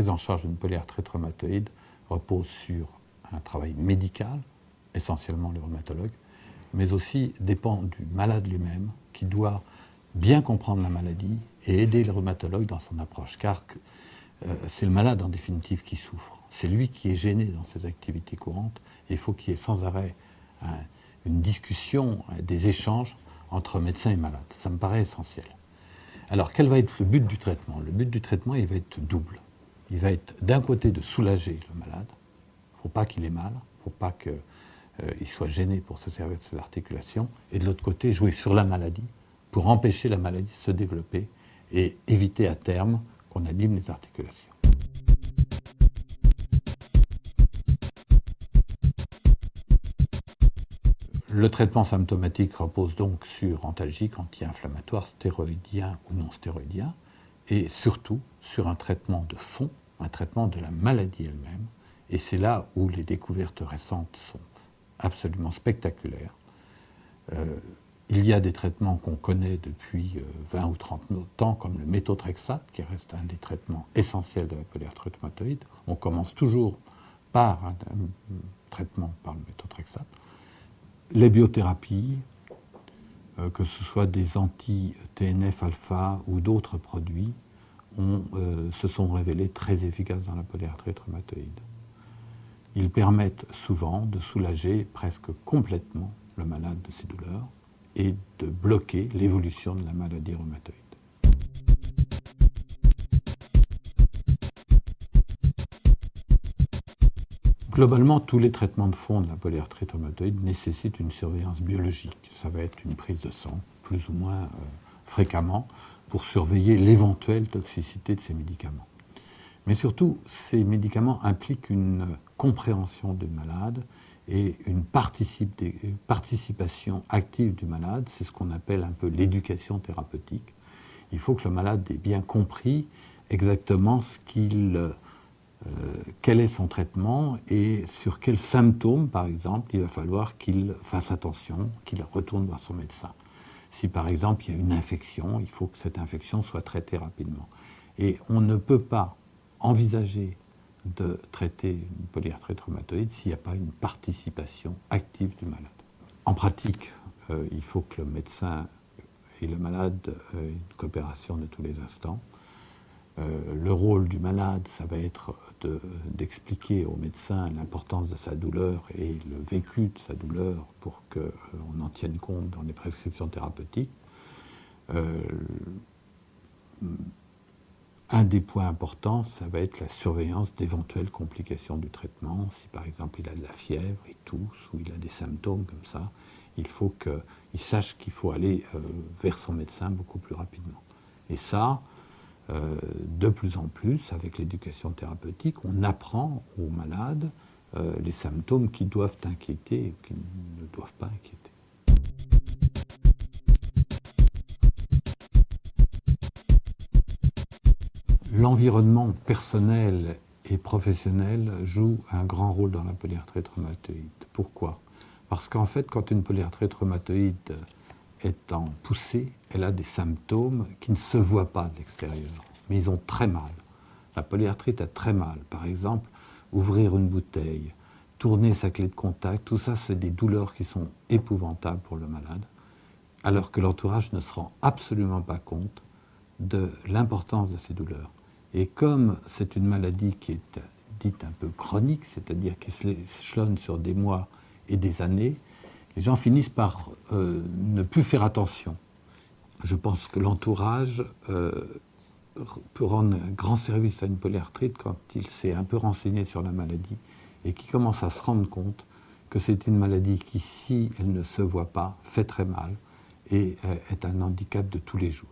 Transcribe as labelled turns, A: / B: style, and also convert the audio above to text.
A: prise en charge d'une polyarthrite rhumatoïde repose sur un travail médical, essentiellement le rhumatologue, mais aussi dépend du malade lui-même qui doit bien comprendre la maladie et aider le rhumatologue dans son approche, car c'est le malade en définitive qui souffre. C'est lui qui est gêné dans ses activités courantes et il faut qu'il y ait sans arrêt une discussion, des échanges entre médecin et malade. Ça me paraît essentiel. Alors, quel va être le but du traitement? Le but du traitement, il va être double. Il va être d'un côté de soulager le malade. Il ne faut pas qu'il ait mal, il ne faut pas qu'il soit gêné pour se servir de ses articulations. Et de l'autre côté, jouer sur la maladie pour empêcher la maladie de se développer et éviter à terme qu'on abîme les articulations. Le traitement symptomatique repose donc sur antalgiques, anti-inflammatoires, stéroïdiens ou non stéroïdiens, et surtout sur un traitement de fond, un traitement de la maladie elle-même. Et c'est là où les découvertes récentes sont absolument spectaculaires. Il y a des traitements qu'on connaît depuis 20 ou 30 ans, comme le méthotrexate, qui reste un des traitements essentiels de la polyarthrite rhumatoïde. On commence toujours par un traitement par le méthotrexate. Les biothérapies, que ce soit des anti-TNF-alpha ou d'autres produits, se sont révélés très efficaces dans la polyarthrite rhumatoïde. Ils permettent souvent de soulager presque complètement le malade de ses douleurs et de bloquer l'évolution de la maladie rhumatoïde. Globalement, tous les traitements de fond de la polyarthrite rhumatoïde nécessitent une surveillance biologique. Ça va être une prise de sang, plus ou moins fréquemment, pour surveiller l'éventuelle toxicité de ces médicaments. Mais surtout, ces médicaments impliquent une compréhension du malade et une participation active du malade. C'est ce qu'on appelle un peu l'éducation thérapeutique. Il faut que le malade ait bien compris exactement quel est son traitement et sur quels symptômes, par exemple, il va falloir qu'il fasse attention, qu'il retourne voir son médecin. Si, par exemple, il y a une infection, il faut que cette infection soit traitée rapidement. Et on ne peut pas envisager de traiter une polyarthrite rhumatoïde s'il n'y a pas une participation active du malade. En pratique, il faut que le médecin et le malade aient une coopération de tous les instants. Le rôle du malade, ça va être d'expliquer au médecin l'importance de sa douleur et le vécu de sa douleur pour qu'on en tienne compte dans les prescriptions thérapeutiques. Un des points importants, ça va être la surveillance d'éventuelles complications du traitement. Si par exemple il a de la fièvre, il tousse ou il a des symptômes comme ça, il faut qu'il sache qu'il faut aller vers son médecin beaucoup plus rapidement. Et ça, de plus en plus, avec l'éducation thérapeutique, on apprend aux malades les symptômes qui doivent inquiéter et qui ne doivent pas inquiéter. L'environnement personnel et professionnel joue un grand rôle dans la polyarthrite rhumatoïde. Pourquoi? Parce qu'en fait, quand une polyarthrite rhumatoïde est en poussée, elle a des symptômes qui ne se voient pas de l'extérieur, mais ils ont très mal. La polyarthrite a très mal. Par exemple, ouvrir une bouteille, tourner sa clé de contact, tout ça, c'est des douleurs qui sont épouvantables pour le malade, alors que l'entourage ne se rend absolument pas compte de l'importance de ces douleurs. Et comme c'est une maladie qui est dite un peu chronique, c'est-à-dire qui s'échelonne sur des mois et des années, les gens finissent par ne plus faire attention. Je pense que l'entourage peut rendre un grand service à une polyarthrite quand il s'est un peu renseigné sur la maladie et qui commence à se rendre compte que c'est une maladie qui, si elle ne se voit pas, fait très mal et est un handicap de tous les jours.